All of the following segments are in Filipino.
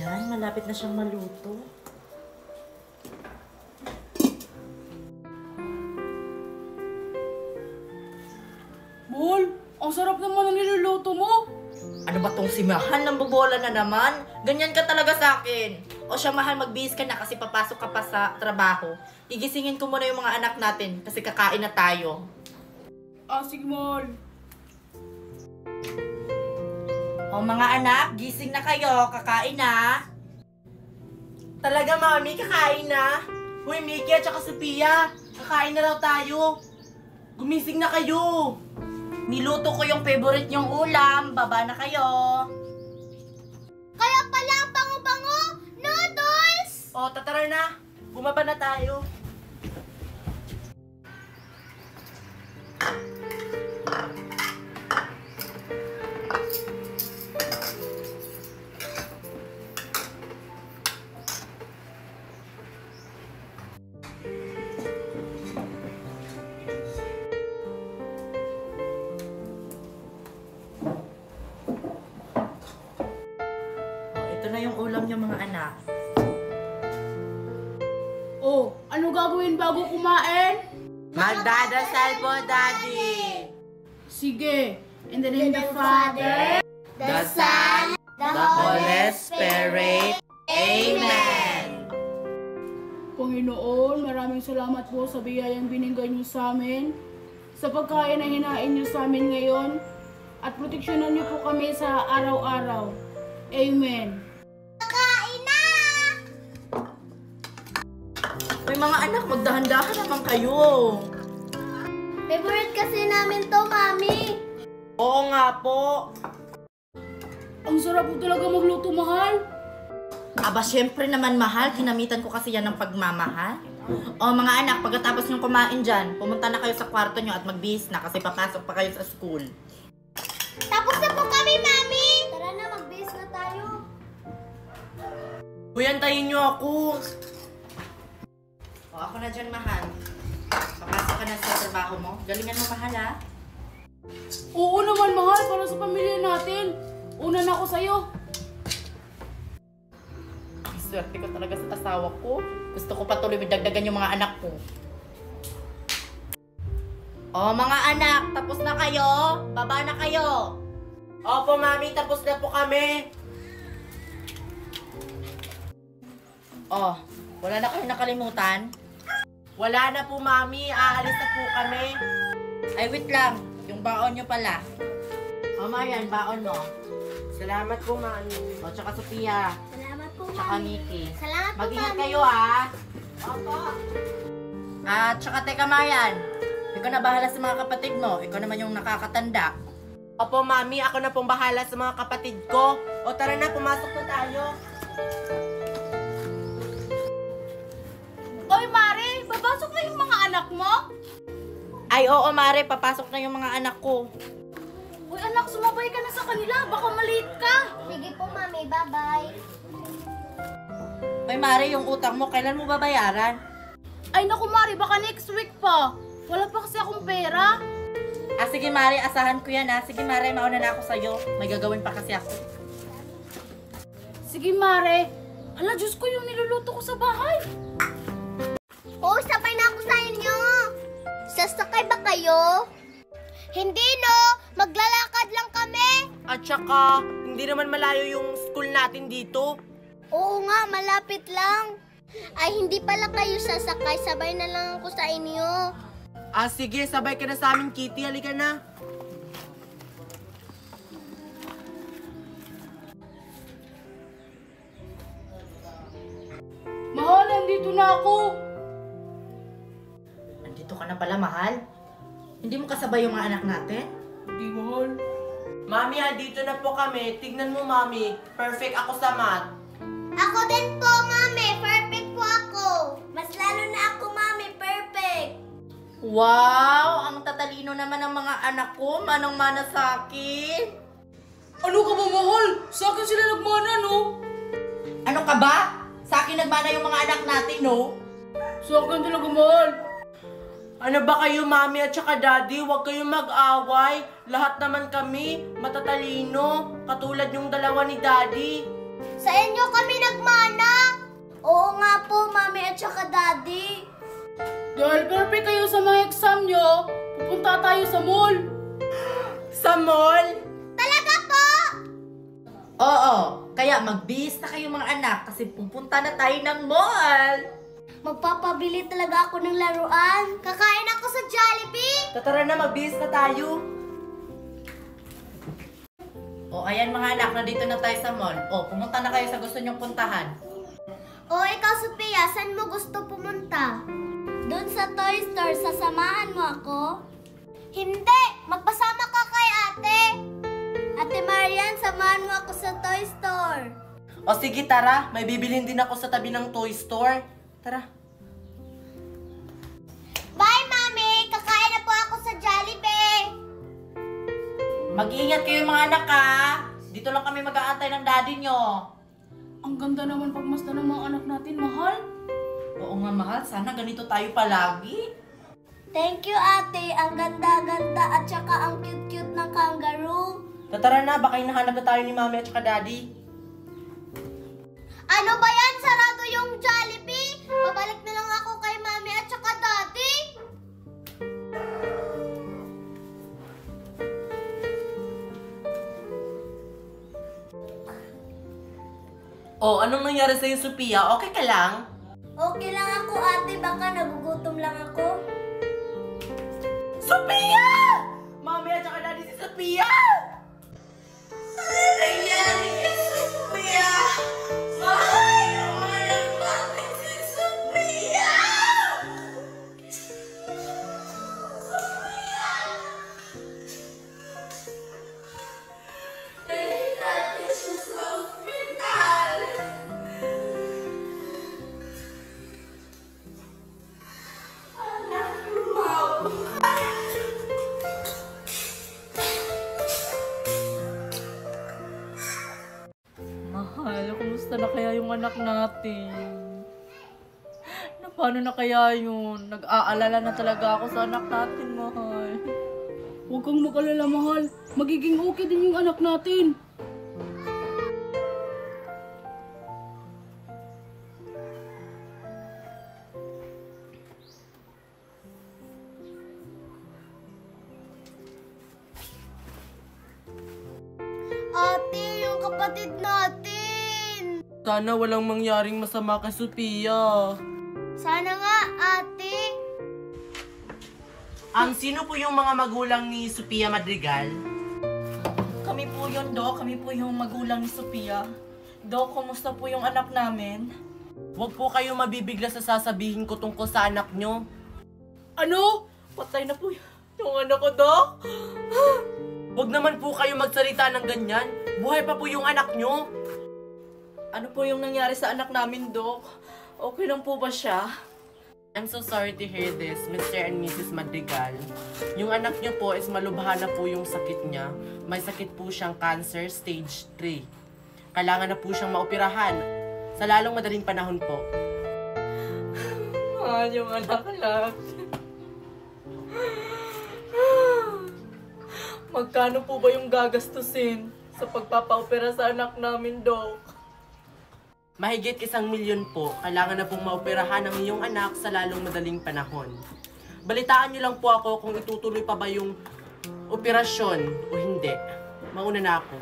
Ayan, malapit na siyang maluto. Mahal, ang sarap naman ang niluluto mo. Ano ba tong si Mahal? Nambobola na naman. Ganyan ka talaga sa akin. O siya, Mahal, magbihis ka na kasi papasok ka pa sa trabaho. Igisingin ko muna yung mga anak natin kasi kakain na tayo. Sige, Mahal. O mga anak, gising na kayo. Kakain na. Talaga, Mami, kakain na. Hoy, Mickey at saka Sophia, kakain na raw tayo. Gumising na kayo. Niluto ko yung favorite nyong ulam. Baba na kayo. Kaya pala ang bango-bango! Noodles! O, tatara na. Bumaba na tayo. Ito na yung ulam niyo, mga anak. Oh, ano gagawin bago kumain? Magdadasal po, Daddy. Sige. In the name of the Father, The Son, The Holy Spirit. Amen. Panginoon, maraming salamat po sa biyayang binigay niyo sa amin, sa pagkain na hinain niyo sa amin ngayon, at proteksyonan niyo po kami sa araw-araw. Amen. Kain na! May mga anak, magdahan-dahan naman kayo. Favorite kasi namin to, Mami. Oo nga po. Ang sarap po talaga magluto, Mahal. Aba, syempre naman, Mahal. Ginamitan ko kasi yan ng pagmamahal. O mga anak, pagkatapos niyong kumain dyan, pumunta na kayo sa kwarto niyo at magbihis na kasi papasok pa kayo sa school. Tapos na po kami, Mami! Tara na, mag-base na tayo. Uy, antayin niyo ako. O, ako na dyan, Mahal. Papasok ka na sa trabaho mo. Galingan mo, Mahal, ha? Oo naman, Mahal, para sa pamilya natin. Una na ako sa'yo. Ang swerte ko talaga sa asawa ko. Gusto ko pa tuloy dagdagan yung mga anak ko. O, mga anak, tapos na kayo? Baba na kayo. Opo, Mami, tapos na po kami. Oh, wala na kayo nakalimutan? Wala na po, Mami. Aalis na po kami. Ay, wait lang. Yung baon nyo pala. O, Marian, baon mo. Salamat po, Mami. O, tsaka Sophia. Salamat po, Tsaka Mami. Mickey. Salamat po, Mag-ingat Mami. kayo, ha? Opo. Tsaka teka, Marian. Ikaw na bahala sa mga kapatid mo. Ikaw naman yung nakakatanda. Opo, Mami. Ako na pong bahala sa mga kapatid ko. O, tara na. Pumasok na tayo. Oy, Mari, babasok na yung mga anak mo? Ay, oo, Mare. Papasok na yung mga anak ko. Uy, anak, sumabay ka na sa kanila. Baka maliit ka. Sige po, Mami. Bye-bye. Ay, Mare, yung utang mo, kailan mo babayaran? Ay, naku, Mari, baka next week pa. Wala pa kasi akong pera. Sige, Mare. Asahan ko yan, ha? Sige, Mare. Mauna na ako sa'yo. May gagawin pa kasi ako. Sige, Mare. Hala, Diyos ko, yung niluluto ko sa bahay. Oo, sabay na ako sa inyo. Sasakay ba kayo? Hindi, no. Maglalakad lang kami. At saka, hindi naman malayo yung school natin dito. Oo nga, malapit lang. Ay, hindi pala kayo sasakay. Sabay na lang ako sa inyo. Sige. Sabay ka na sa amin, Kitty. Halika na. Mahal, nandito na ako. Nandito ka na pala, Mahal. Hindi mo kasabay yung mga anak natin? Hindi, Mahal. Mami, dito na po kami. Tignan mo, Mami. Perfect ako sa math. Ako din po, Mami. Perfect po ako. Mas lalo na ako, Mami. Perfect. Wow! Ang tatalino naman ng mga anak ko. Manang-mana sa akin. Ano ka ba, Mahal? Sa akin sila nagmana, no? Ano ka ba? Sa akin nagmana yung mga anak natin, no? Sa akin talaga, Mahal. Ano ba kayo, Mami at saka Daddy? Huwag kayong mag-away. Lahat naman kami matatalino, katulad yung dalawa ni Daddy. Sa inyo kami nagmana. Oo nga po, Mami at saka Daddy. Dahil perfect kayo sa mga exam nyo, pupunta tayo sa mall. Sa mall? Talaga po? Oo, kaya magbihis na kayo mga anak kasi pupunta na tayo ng mall. Magpapabili talaga ako ng laruan. Kakain ako sa Jollibee. Tara na, magbihis na tayo. O, ayan mga anak, nandito na tayo sa mall. O, pumunta na kayo sa gusto nyong puntahan. O ikaw, Sophia, saan mo gusto pumunta? Doon sa toy store, sasamahan mo ako? Hindi! Magpasama ka kay ate! Ate Marian, samahan mo ako sa toy store. O sige, tara. May bibilhin din ako sa tabi ng toy store. Tara. Bye, Mami! Kakain na po ako sa Jollibee! Mag-iingat kayo mga anak ha. Dito lang kami mag-aantay ng daddy nyo. Ang ganda naman pagmasta ng mga anak natin, mahal. Oo nga mahal, sana ganito tayo palagi. Thank you, ate. Ang ganda-ganda at saka ang cute-cute ng kangaroo. Tara na, baka hinahanap na tayo ni mami at saka daddy. Ano ba yan? Sarado yung Jollibee? Babalik na lang ako kay Mami at saka Daddy. Oh, anong nangyari sa'yo, Sophia? Okay ka lang? Okay lang ako, ate. Baka nagugutom lang ako. Sophia! Mami at saka daddy si Sophia! Ano nangyari kay Sophia? Mahal naman ang mami si Sophia! Dali natin siya sa ospital! Anak mo! Mahal, kumusta na kaya yung anak natin? Na paano na kaya yun? Nag-aalala na talaga ako sa anak natin, mahal. Huwag kang mag-alala, mahal. Magiging okay din yung anak natin. Ate, yung kapatid natin. Sana walang mangyaring masama kay Sophia. Sana nga, ate. Sino po yung mga magulang ni Sophia Madrigal? Kami po yun, Dok. Kami po yung magulang ni Sophia. Dok, kumusta po yung anak namin? Huwag po kayo mabibigla sa sasabihin ko tungkol sa anak nyo. Ano? Patay na po yung anak ko, Dok? Huwag naman po kayo magsalita ng ganyan. Buhay pa po yung anak nyo. Ano po yung nangyari sa anak namin, Dok? Okay lang po ba siya? I'm so sorry to hear this, Mr. and Mrs. Madrigal. Yung anak niyo po is malubha na po yung sakit niya. May sakit po siyang cancer stage 3. Kailangan na po siyang maoperahan sa lalong madaling panahon po. Yung anak lang. Magkano po ba yung gagastusin sa pagpapaopera sa anak namin, Dok? Mahigit 1 milyon po. Kailangan na pong maoperahan ang iyong anak sa lalong madaling panahon. Balitaan niyo lang po ako kung itutuloy pa ba yung operasyon o hindi. Mauna na ako.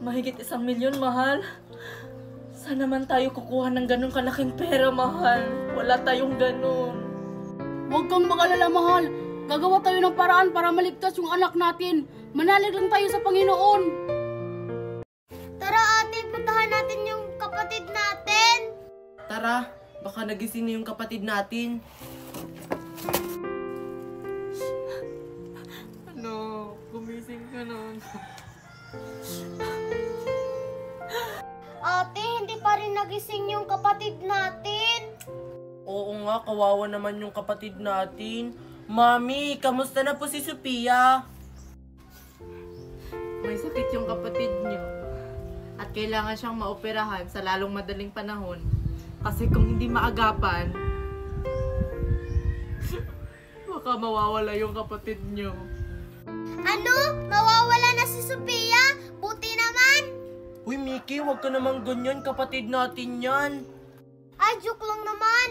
Mahigit 1 milyon, mahal. Saan naman tayo kukuha ng ganun kalaking pera, mahal? Wala tayong ganun. Huwag kang mag-alala, mahal. Gagawa tayo ng paraan para maligtas yung anak natin. Manalig lang tayo sa Panginoon. Tara, ate, puntahan natin yung kapatid natin. Tara, baka nagising na yung kapatid natin. Ano? Gumising ka na. Ate, hindi pa rin nagising yung kapatid natin. Oo nga, kawawa naman yung kapatid natin. Mami, kamusta na po si Sophia? May sakit yung kapatid niyo. At kailangan siyang maoperahan sa lalong madaling panahon. Kasi kung hindi maagapan, baka mawawala yung kapatid niyo. Ano? Mawawala na si Sophia? Buti na huwag ka naman ganyan. Kapatid natin yan. Ay, joke lang naman.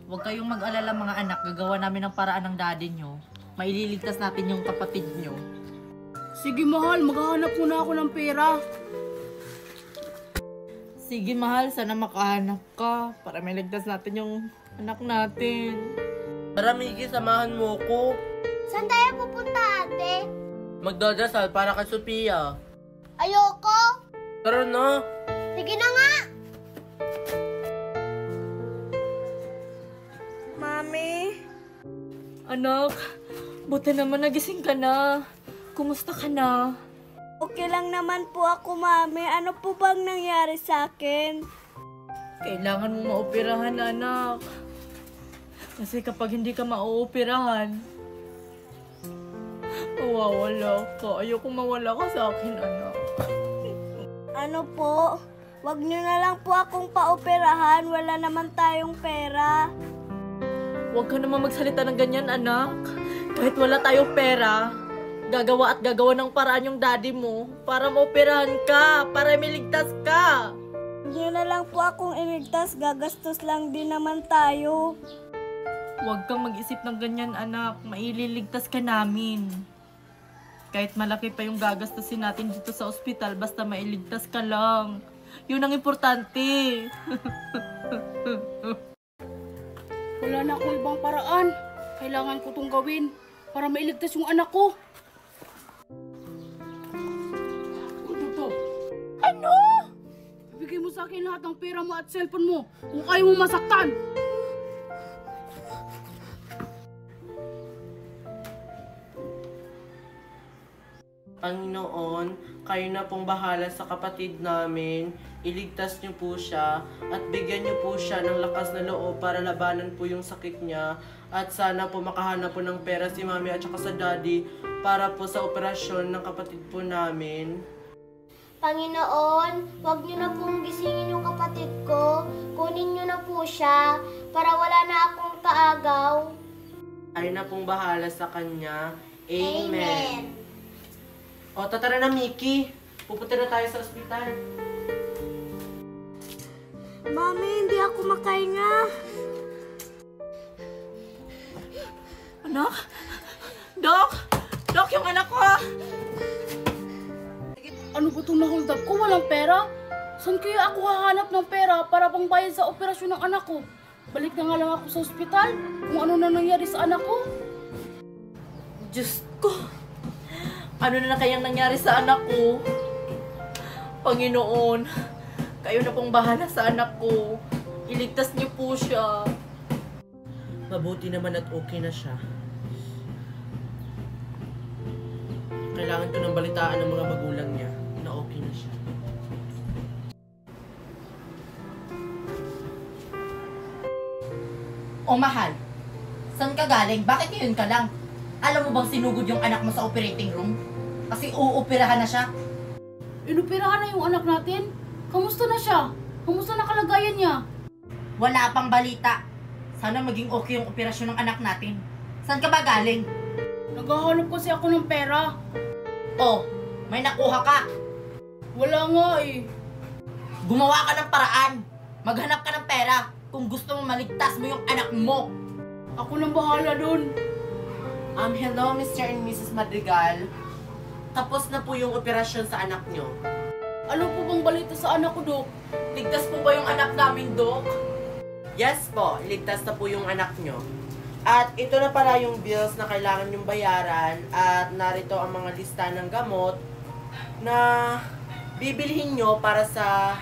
Huwag kayong mag-alala mga anak, gagawa namin ng paraan ng daddy nyo. Maililigtas natin yung kapatid nyo. Sige mahal, maghahanap muna ako ng pera. Sige mahal, sana makahanap ka para may ligtas natin yung anak natin. Tara, Miki, samahan mo ko. Saan tayo pupunta, ate? Magdadasal para kay Sophia. Ayoko. Tara na. Sige na nga. Mami? Anak, buti naman nagising ka na. Kumusta ka na? Okay lang naman po ako, mami. Ano po bang nangyari sa akin? Kailangan mo maoperahan, anak. Kasi kapag hindi ka maoperahan, mawawala ka. Ayoko mawala ka sa akin, anak. Ano po? Wag niyo na lang po akong paoperahan. Wala naman tayong pera. Huwag ka naman magsalita ng ganyan, anak. Kahit wala tayong pera, gagawa at gagawa ng paraan yung daddy mo para maoperahan ka, para miligtas ka. Hindi na lang po akong iligtas. Gagastos lang din naman tayo. Huwag kang mag-isip ng ganyan, anak. Maililigtas ka namin. Kahit malaki pa yung gagastusin natin dito sa ospital, basta mailigtas ka lang. Yun ang importante. Wala na akong ibang paraan. Kailangan ko itong gawin para mailigtas yung anak ko. Ano to? Ano? Ibigay mo sa akin lahat ng pera mo at cellphone mo kung ayaw mo masaktan. Panginoon, kayo na pong bahala sa kapatid namin. Iligtas niyo po siya at bigyan niyo po siya ng lakas na loob para labanan po yung sakit niya. At sana po makahanap po ng pera si mami at saka sa daddy para po sa operasyon ng kapatid po namin. Panginoon, huwag niyo na pong gisingin yung kapatid ko. Kunin niyo na po siya para wala na akong kaagaw. Kayo na pong bahala sa kanya. Amen. O, tara na, Miki. Pupunta na tayo sa ospital. Mami, hindi ako makahinga. Anak? Dok! Dok, yung anak ko! Ano ba itong na-hold up ko? Walang pera? Saan kaya ako hahanap ng pera para pangbayad sa operasyon ng anak ko? Balik na nga lang ako sa ospital kung ano na nangyari sa anak ko. Diyos ko! Ano na kayang nangyari sa anak ko? Panginoon, kayo na pong bahala sa anak ko. Iligtas niyo po siya. Mabuti naman at okay na siya. Kailangan ko ng balitaan ng mga magulang niya na okay na siya. O mahal, saan ka galing? Bakit ngayon ka lang? Alam mo bang sinugod yung anak mo sa operating room? Kasi uoperahan na siya. Inoperahan na yung anak natin? Kamusta na siya? Kamusta na kalagayan niya? Wala pang balita. Sana maging okay yung operasyon ng anak natin. Saan ka ba galing? Naghahanap kasi ako ng pera. Oh, may nakuha ka. Wala nga eh. Gumawa ka ng paraan. Maghanap ka ng pera kung gusto mo maligtas mo yung anak mo. Ako nang bahala dun. Hello, Mr. and Mrs. Madrigal. Tapos na po yung operasyon sa anak nyo. Ano po bang balita sa anak ko, Dok? Ligtas po ba yung anak namin, Dok? Yes po, ligtas na po yung anak nyo. At ito na pala yung bills na kailangan nyong bayaran at narito ang mga lista ng gamot na bibilhin nyo para sa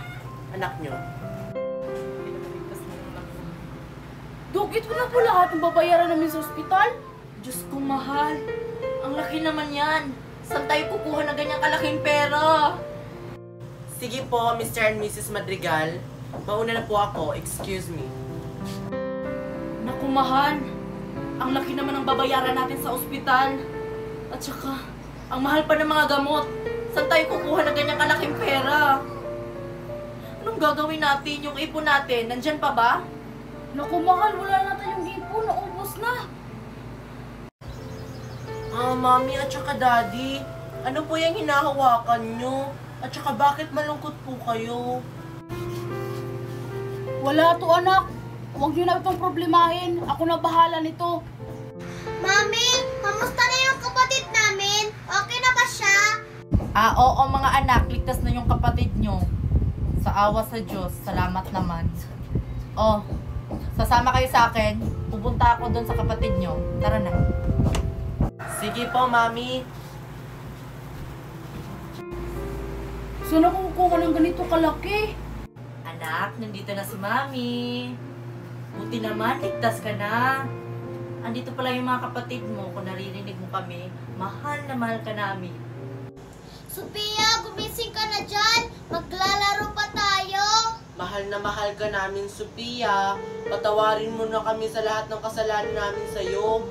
anak nyo. Dok, ito na po lahat ng babayaran namin sa ospital? Diyos ko, mahal. Ang laki naman yan. Saan tayo kukuha ng ganyang kalaking pera? Sige po, Mr. and Mrs. Madrigal. Mauna na po ako, excuse me. Naku, mahal. Ang laki naman ng babayaran natin sa ospital. At saka, ang mahal pa ng mga gamot. Saan tayo kukuha ng ganyang kalaking pera? Anong gagawin natin? Yung ipon natin, nandyan pa ba? Naku, mahal, wala na tayong ipon. Naubos na. Mami at saka daddy, ano po yung hinahawakan nyo? At saka bakit malungkot po kayo? Wala to anak. Huwag niyo na itong problemahin. Ako na bahala nito. Mami, kamusta na yung kapatid namin? Okay na ba siya? Oo mga anak, ligtas na yung kapatid nyo. Sa awa sa Diyos, salamat naman. Sasama kayo sa akin. Pupunta ako doon sa kapatid nyo. Tara na. Sige po, Mami. Saan ako kukuha ng ganito kalaki? Anak, nandito na si Mami. Buti naman, ligtas ka na. Andito pala yung mga kapatid mo. Kung naririnig mo kami, mahal na mahal ka namin. Sophia, gumising ka na dyan. Maglalaro pa tayo. Mahal na mahal ka namin, Sophia. Patawarin mo na kami sa lahat ng kasalanan namin sa'yo.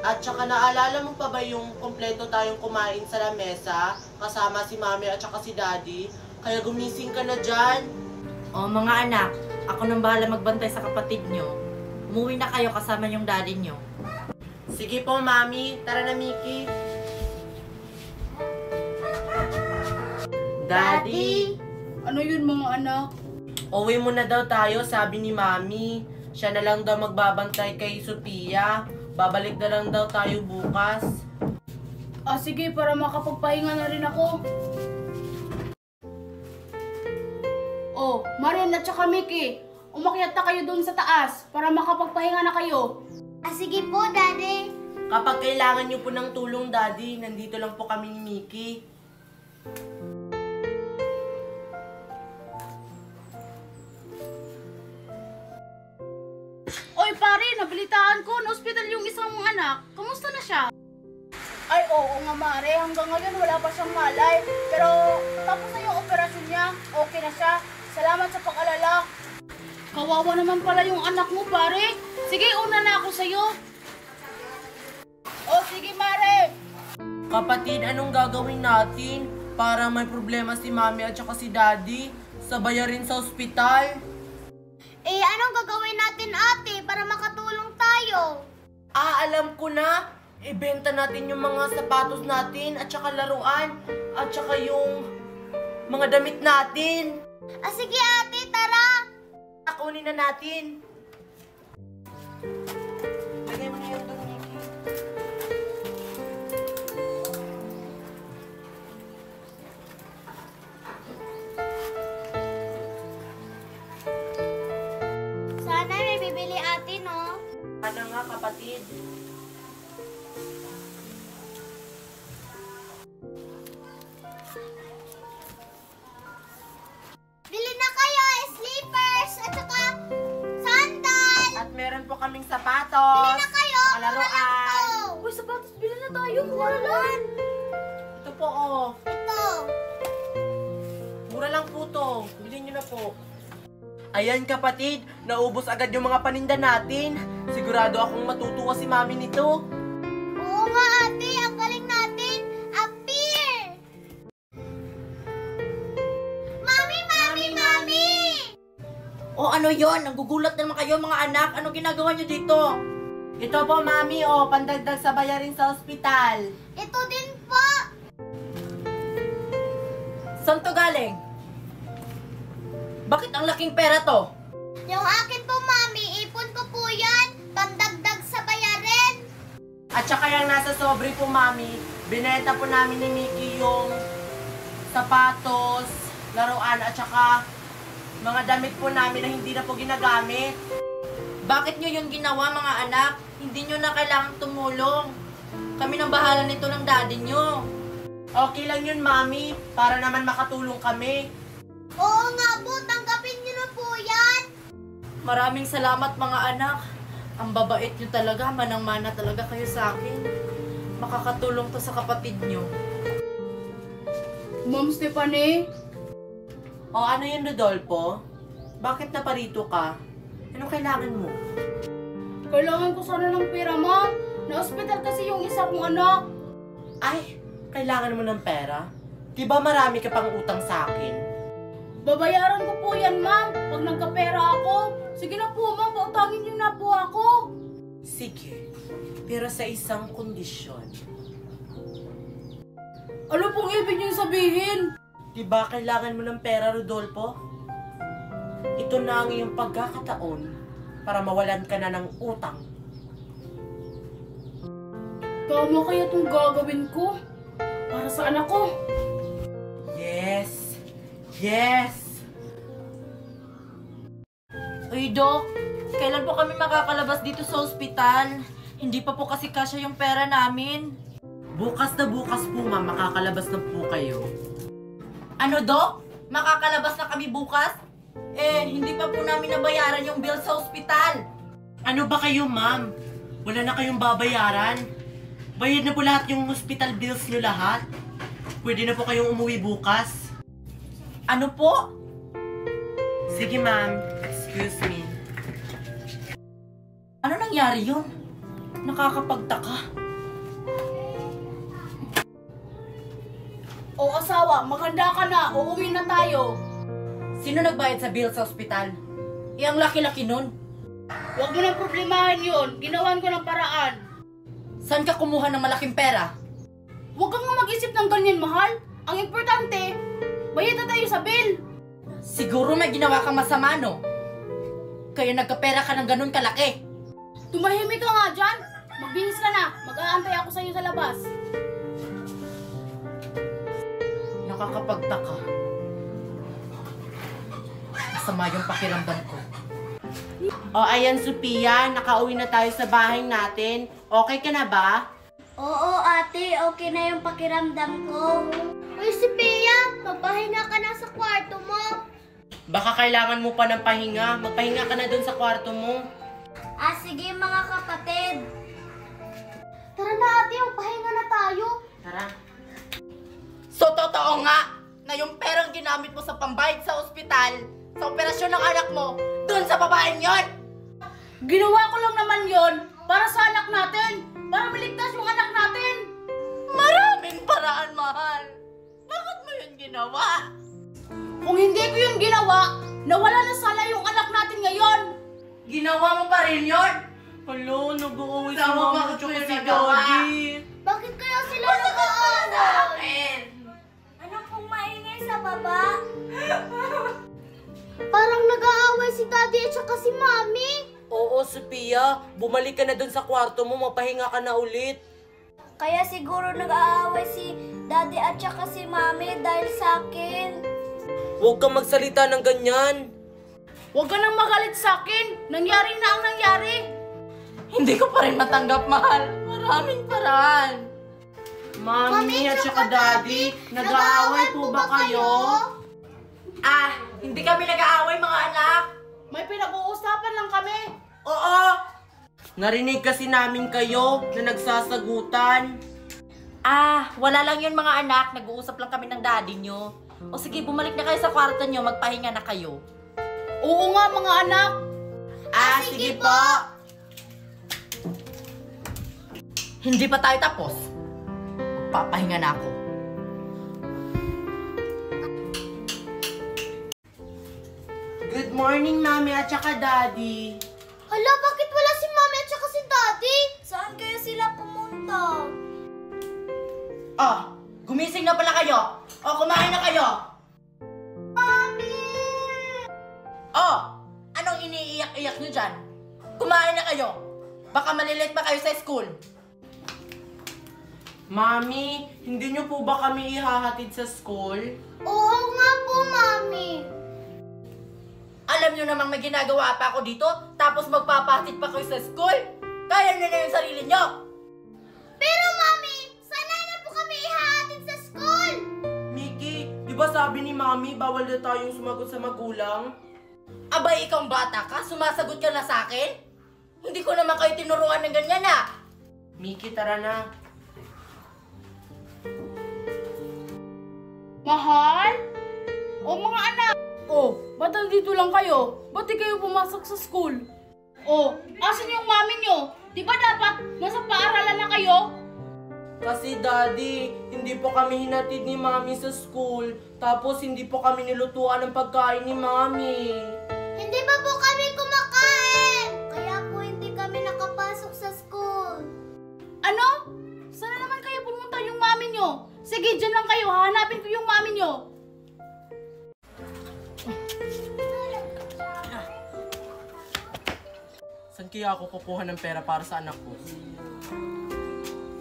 At saka naalala mo pa ba yung kompleto tayong kumain sa lamesa? Kasama si Mami at saka si Daddy? Kaya gumising ka na dyan. Mga anak, ako nang bahala magbantay sa kapatid nyo. Umuwi na kayo kasama yung daddy nyo. Sige po, Mami. Tara na, Mickey. Daddy! Ano yun mga anak? Uwi muna daw tayo, sabi ni Mami. Siya na lang daw magbabantay kay Sophia. Babalik na lang daw tayo bukas. Sige, para makapagpahinga na rin ako. Marian at saka Mickey, umakyat na kayo doon sa taas para makapagpahinga na kayo. Sige po, Daddy. Kapag kailangan niyo po ng tulong, Daddy, nandito lang po kami ni Mickey. Oy pare, nabalitaan ko na ospital yung isang anak. Kamusta na siya? Ay oo nga Mare, hanggang ngayon wala pa siyang malay. Pero tapos na yung operasyon niya, okay na siya. Salamat sa pag-alala. Kawawa naman pala yung anak mo pare. Sige, una na ako sa'yo. Sige Mare. Kapatid, anong gagawin natin para may problema si Mami at saka si Daddy? Sabayarin sa ospital? Anong gagawin natin, ate, para makatulong tayo? Alam ko na. Ibenta natin yung mga sapatos natin at saka laruan at saka yung mga damit natin. Sige, ate, tara. Kunin na natin. Lagay mo na yung doon, Mickey. Sana may bibili, ate, no? Ano nga, kapatid? Bili na kayo, slippers, at saka sandal. At meron po kaming sapatos. Bili na kayo, mga laruan. Uy, sapatos, bilhin na tayo. Mura lang. Ito po, oh. Ito. Mura lang po to. Bilhin nyo na po. Ayan kapatid, naubos agad yung mga paninda natin. Sigurado akong matutuwa si Mami nito. Oo nga, ate, ang galing natin. Appear! Mami! Ano yon? Nagugulat naman kayo mga anak. Anong ginagawa nyo dito? Ito po, Mami, pandagdag sa bayarin sa ospital. Ito din po. Saan to galing? Bakit ang laking pera to? Yung akin po, mami, ipon ko po yan. Pandagdag sa bayarin. At saka yung nasa sobre po, Mami, binenta po namin ni Mickey yung sapatos, laruan, at saka mga damit po namin na hindi na po ginagamit. Bakit nyo yun ginawa mga anak? Hindi nyo na kailangang tumulong. Kami nang bahala nito ng daddy nyo. Okay lang yun, Mami, para naman makatulong kami. Oo nga po, tanggapin niyo na po yan. Maraming salamat mga anak. Ang babait nyo talaga, manang-mana talaga kayo sa akin. Makakatulong to sa kapatid nyo. Ma'am Stephanie, Ano yun, Rodolfo? Bakit naparito ka? Anong kailangan mo? kailangan ko sana ng pera, ma'am. Na-hospital kasi yung isa kong anak. Ay, kailangan mo ng pera? Di ba marami ka pang utang sa akin? Babayaran ko po yan, ma'am. Pag nagkapera ako. Sige na po, ma'am. Pautangin niyo na po ako. Sige, pero sa isang kondisyon. Ano pong ibig niyong sabihin? Diba kailangan mo ng pera, Rodolfo? Ito na ang iyong pagkakataon para mawalan ka na ng utang. Tama kaya itong gagawin ko? Para sa anak ko. Yes! Yes! Uy, Dok, kailan po kami makakalabas dito sa ospital? Hindi pa po kasi kasya yung pera namin. Bukas na bukas po, ma'am, makakalabas na po kayo. Ano, Dok? Makakalabas na kami bukas? Eh, hindi pa po namin nabayaran yung bill sa ospital. Ano ba kayo, ma'am? Wala na kayong babayaran? Bayad na po lahat yung hospital bills nyo lahat? Pwede na po kayong umuwi bukas? Ano po? Sige, ma'am. Excuse me. Ano nangyari yun? Nakakapagtaka. O asawa, maganda ka na. Uuwi na tayo. Sino nagbayad sa bill sa ospital? Eh, ang laki-laki nun. Huwag mo nang problemahin yun. Ginawan ko ng paraan. Saan ka kumuha ng malaking pera? Huwag kang nga mag-isip ng ganyan, mahal. Ang importante, bayad na tayo sa bill. Siguro may ginawa kang masama, no? Kaya nagkapera ka ng ganun kalaki. Tumahimik ka nga dyan. Magbihis ka na. Mag-aantay ako sa'yo sa labas. Nakakapagtaka. Masama yung pakiramdam ko. O, ayan, Sophia. Nakauwi na tayo sa bahay natin. Okay ka na ba? Oo, ate. Okay na yung pakiramdam ko. Uy, si Pia, magpahinga ka na sa kwarto mo. Baka kailangan mo pa ng pahinga. Magpahinga ka na dun sa kwarto mo. Ah, sige mga kapatid. Tara na, ate. Magpahinga na tayo. Tara. So, totoo nga na yung perang ginamit mo sa pambayad sa ospital, sa operasyon ng anak mo, dun sa babaeng yon. Ginawa ko lang naman yon para sa anak natin. Para maligtas yung anak natin. Maraming paraan, mahal. Bakit mo yun ginawa? Kung hindi ko yung ginawa, nawala na sana yung anak natin ngayon. Ginawa mo pa rin yun? Hello, nag-uwi si Tama, mama bakit at mo yun si nagawa? daddy. Bakit kaya sila Sa nag-aaway? akin. Ano pong maingay sa baba? Parang nag-aaway si daddy at saka si mami. Oo, Sophia. Bumalik ka na dun sa kwarto mo. Magpahinga ka na ulit. Kaya siguro nag-aaway si daddy at saka si mami dahil sa akin. Huwag kang magsalita ng ganyan. Huwag ka nang magalit sa akin. Nangyari na ang nangyari. Hindi ko pa rin matanggap, mahal. Maraming paraan. Mami at saka daddy, nag-aaway po ba kayo? Ah, hindi kami nag-aaway, mga anak. May pinag-uusapan lang kami. Oo. Narinig kasi namin kayo na nagsasagutan. Ah, wala lang yun, mga anak. Nag-uusap lang kami ng daddy nyo. O sige, bumalik na kayo sa kwarto nyo. Magpahinga na kayo. Oo nga mga anak. Ah, sige po. Hindi pa tayo tapos. Papahinga na ako. Good morning, Mami at saka Daddy. Hala, bakit wala si mami at saka si daddy? Saan kaya sila pumunta? Oh, gumising na pala kayo. O, kumain na kayo. Mami! Oh, anong iniiyak-iyak nyo dyan? Kumain na kayo. Baka malilate pa kayo sa school. Mami, hindi niyo po ba kami ihahatid sa school? Oo nga po, mami. Alam nyo namang may ginagawa pa ako dito, tapos magpapatid pa kayo sa school? Kaya nyo na yung sarili nyo. Pero mami, sanay na po kami ihahatid sa school. Mickey, di ba sabi ni Mami bawal na tayong sumagot sa magulang? Abay, ikaw bata ka? Sumasagot ka na sa akin? Hindi ko naman kayo tinuruan ng ganyan, ah. Mickey, tara na. Mahal? O mga anak? O, ba't nandito lang kayo? Ba't di kayo pumasok sa school? O, asan yung mami nyo? Di ba dapat nasa paaralan na kayo? Kasi Daddy, hindi po kami hinatid ni Mami sa school. Tapos hindi po kami nilutuan ng pagkain ni Mami. Hindi pa po kami kumakain. Kaya po hindi kami nakapasok sa school. Ano? Saan na naman kayo pumunta yung mami nyo? Sige, dyan lang kayo. Hahanapin ko yung mami nyo. Saan kaya ako kukuha ng pera para sa anak ko?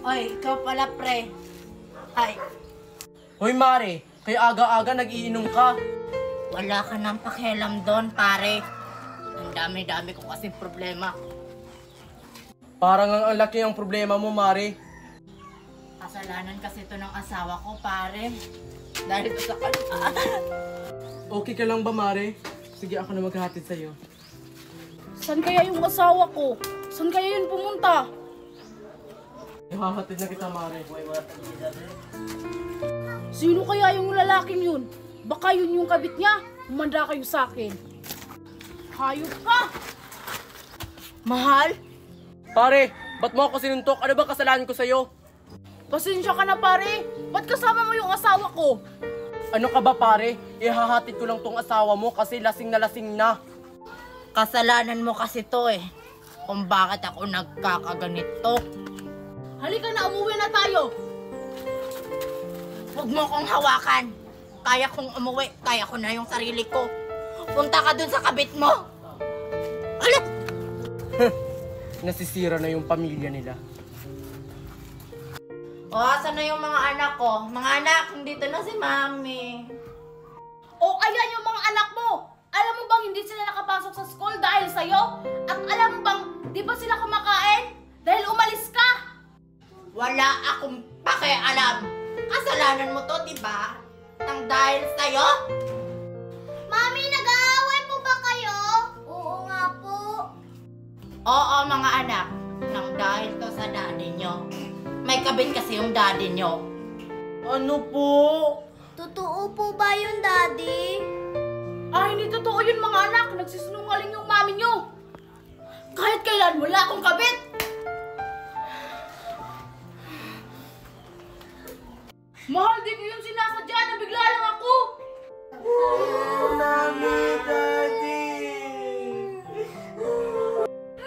Oy, ikaw pala, pre. Ay, Hoy Mare, kaya aga-aga nag-iinom ka. wala ka nang pakialam doon, pare. Ang dami-dami ko kasing problema. Parang ang laki ang problema mo, Mare. Kasalanan kasi ito ng asawa ko, pare. Dahil ito sa kanya. Okay ka lang ba, Mare? Sige, ako na maghahatid sa'yo. Saan kaya yung asawa ko? Saan kaya yun pumunta? Ihahatid na kita, Mare. Sino kaya yung lalaking yun? Baka yun yung kabit niya. Humanda kayo sa akin. Hayop ka! Mahal? Pare, ba't mo ako sinuntok? Ano ba kasalanan ko sa'yo? Pasensya ka na pare. Ba't kasama mo yung asawa ko? Ano ka ba, pare? Ihahatid ko lang tong asawa mo kasi lasing na. Kasalanan mo kasi to eh. Kung bakit ako nagkakaganito. Halika na, umuwi na tayo. Huwag mo kong hawakan. Kaya kong umuwi. Kaya ko na yung sarili ko. Punta ka dun sa kabit mo. Alam! Nasisira na yung pamilya nila. O, asan na yung mga anak ko? Mga anak, dito na si Mami. O ayan yung mga anak mo. Alam mo bang hindi sila nakapasok sa school dahil sa'yo? At alam mo bang di ba sila kumakain? Dahil umalis ka. Wala akong pakialam. Kasalanan mo to, di ba? Nang dahil sa'yo? Mami, nag-aaway po ba kayo? Oo nga po. Oo, mga anak. Nang dahil to sa daddy nyo. May kabit kasi yung daddy nyo. Ano po? Totoo po ba yun, Daddy? Hindi totoo yun mga anak. Nagsisinungaling yung mami nyo. Kahit kailan wala akong kabit. Mahal, di ko yung sinasadya na bigla lang ako. Mami, Daddy!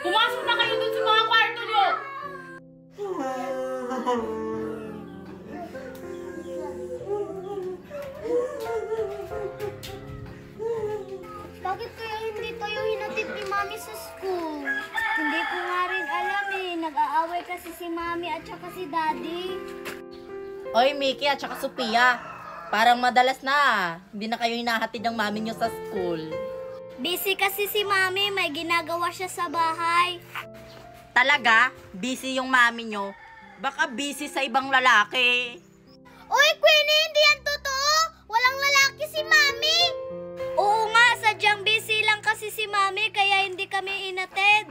Pumasok na kayo dun sa mga kwarto nyo. Bakit kaya hindi tayo hinatid ni Mami sa school? Hindi ko nga rin alam eh. Nag-aaway kasi si Mami at saka si Daddy. Oy, Mickey at saka Sophia. Parang madalas na. Hindi na kayo hinahatid ng mami nyo sa school. Busy kasi si Mami. May ginagawa siya sa bahay. Talaga? Busy yung mami nyo? Baka busy sa ibang lalaki. Uy, Queenie! Hindi yan totoo! Walang lalaki si Mami! Oo nga, sadyang busy lang kasi si Mami kaya hindi kami inatid.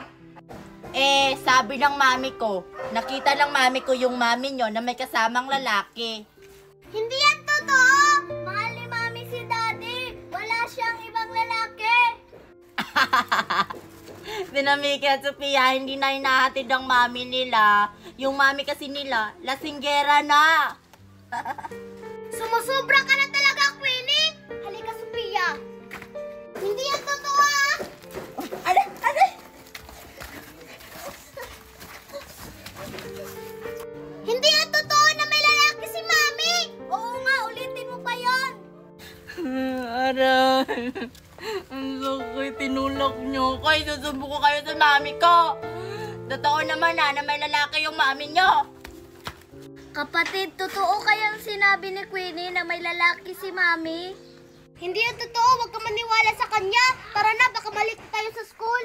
Eh, sabi ng mami ko, nakita ng mami ko yung mami nyo na may kasamang lalaki. Hindi yan totoo! Mahal ni Mami si Daddy! Wala siyang ibang lalaki! Dinamiki at Sophia, hindi na hinahatid ng mami nila. Yung mami kasi nila, lasinggera na. Sumusobra ka na talaga, Queenie! Halika, Sophia! Hindi yan totoo, ah! Alay! Alay! Hindi yan totoo na may lalaki si Mami! Oo nga, ulitin mo pa yon. Aray! Ang sakit, tinulak nyo ko. Susumbo ko kayo sa mami ko. Totoo naman na may lalaki yung mami nyo. Kapatid, totoo kayang sinabi ni Queenie na may lalaki si Mami? Hindi yan totoo, huwag ka maniwala sa kanya. Tara na, baka malit tayo sa school.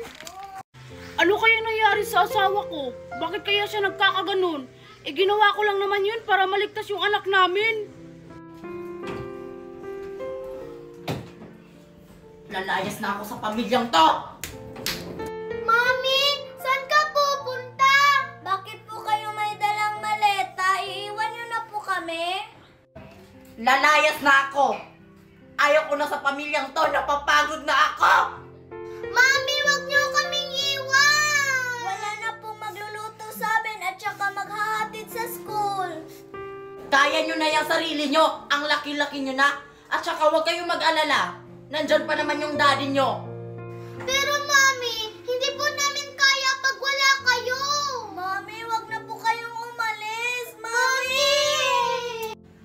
Ano kaya nangyari sa asawa ko? Bakit kaya siya nagkakaganon? Eh ginawa ko lang naman yun para maligtas yung anak namin. Lalayas na ako sa pamilyang to. Mami, saan ka pupunta? Bakit po kayo may dalang maleta? Iiwan niyo na po kami? Lalayas na ako. Ayaw ko na sa pamilyang to. Napapagod na ako. Mami, wag niyo kaming iwan! Wala na pong magluluto sa amin at saka maghahatid sa school. Kaya nyo na yung sarili nyo. Ang laki-laki nyo na. At saka huwag kayong mag-alala. Nandyan pa naman yung daddy nyo. Pero Mami, hindi po namin kaya pag wala kayo. Mami, wag na po kayong umalis. Mami!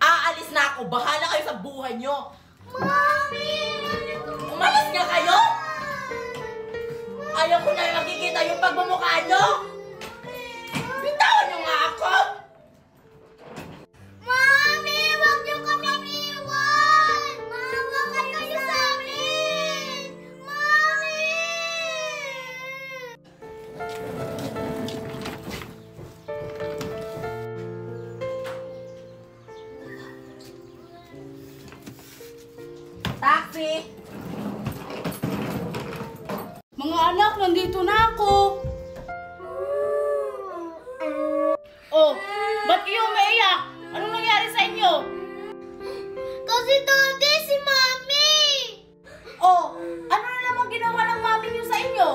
Aalis na ako. Bahala kayo sa buhay nyo. Mami! Umalis nga kayo! Ayaw ko na makikita yung pagmumukha nyo! Bitawan nyo nga ako! Mami, wag niyo kaming iwan! Maawa kayo sa amin! Mami! Taxi! Mga anak, nandito na ako. Oh, ba't kayo umaiyak? Anong nangyari sa inyo? Kasi Daddy, si Mami! Oh, ano na naman ginawa ng mami niyo sa inyo?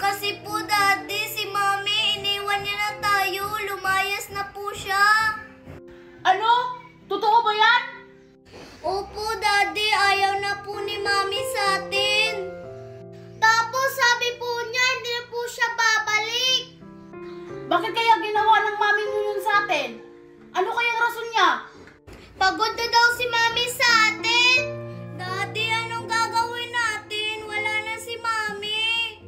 Kasi po Daddy, si Mami, iniwan niya na tayo. Lumayas na po siya. Ano? Totoo ba yan? Opo, Daddy, ayaw na po ni Mami sa atin. Tapos sabi po niya, hindi na po siya babalik. Bakit kaya ginawa ng mami niyo yun sa atin? Ano kayang rason niya? Pagod na daw si Mami sa atin. Daddy, anong gagawin natin? Wala na si Mami.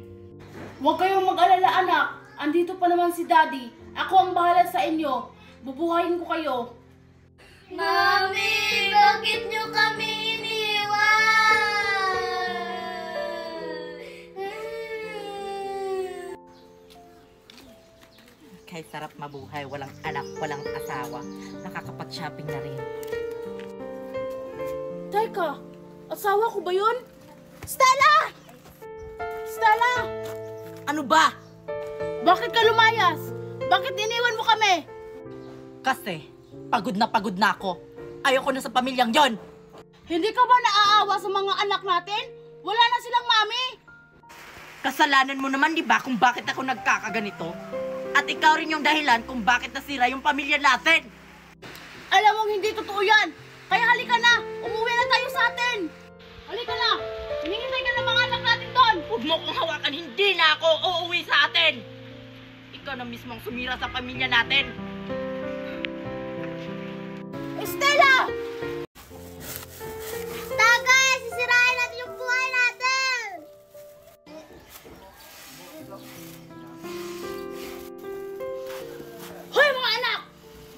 Huwag kayong mag-alala, anak. Andito pa naman si Daddy. Ako ang bahala sa inyo. Bubuhayin ko kayo. Mami, bakit niyo kami iniwan? Kahit sarap mabuhay, walang anak, walang asawa. Nakakapag-shopping na rin. Teka, asawa ko ba yun? Stella! Stella! Ano ba? Bakit ka lumayas? Bakit iniwan mo kami? Kasi, pagod na ako. Ayoko na sa pamilyang yon. Hindi ka ba naaawa sa mga anak natin? Wala na silang mami. Kasalanan mo naman, di ba, kung bakit ako nagkakaganito? At ikaw rin yung dahilan kung bakit nasira yung pamilya natin. Alam mong hindi totoo yan. Kaya halika na. Umuwi na tayo sa atin. Halika na. Hinihintay ka ng mga anak natin doon. Huwag mo kong hawakan, hindi na ako uuwi sa atin. Ikaw na mismong sumira sa pamilya natin. Stella! Tagay, sisirain natin yung buhay natin. Hoy mga anak!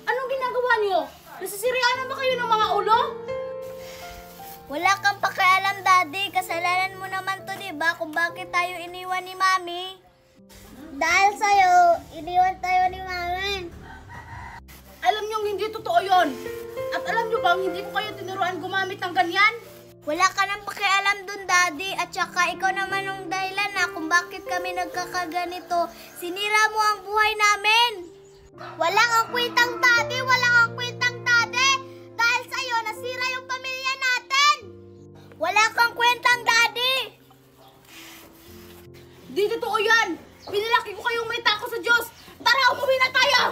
Anong ginagawa niyo? Nasisirian na ba kayo ng mga ulo? Wala kang pakialam, Daddy. Kasalanan mo naman to, diba? Kung bakit tayo iniwan ni Mami. Dahil sa'yo, iniwan tayo ni Mami. Alam niyong hindi totoo yon. At alam niyo bang hindi ko kayo tinuruan gumamit ng ganyan? Wala ka nang pakialam dun, Daddy. At saka ikaw naman ang dahilan na kung bakit kami nagkakaganito. Sinira mo ang buhay namin. Wala kang kwentang, Daddy. Wala kang kwentang, Daddy. Dahil sa'yo, nasira yung pamilya natin. Wala kang kwentang, Daddy. Di totoo yan. Pinalaki ko kayong may tako sa Diyos. Tara, umuwi na tayo!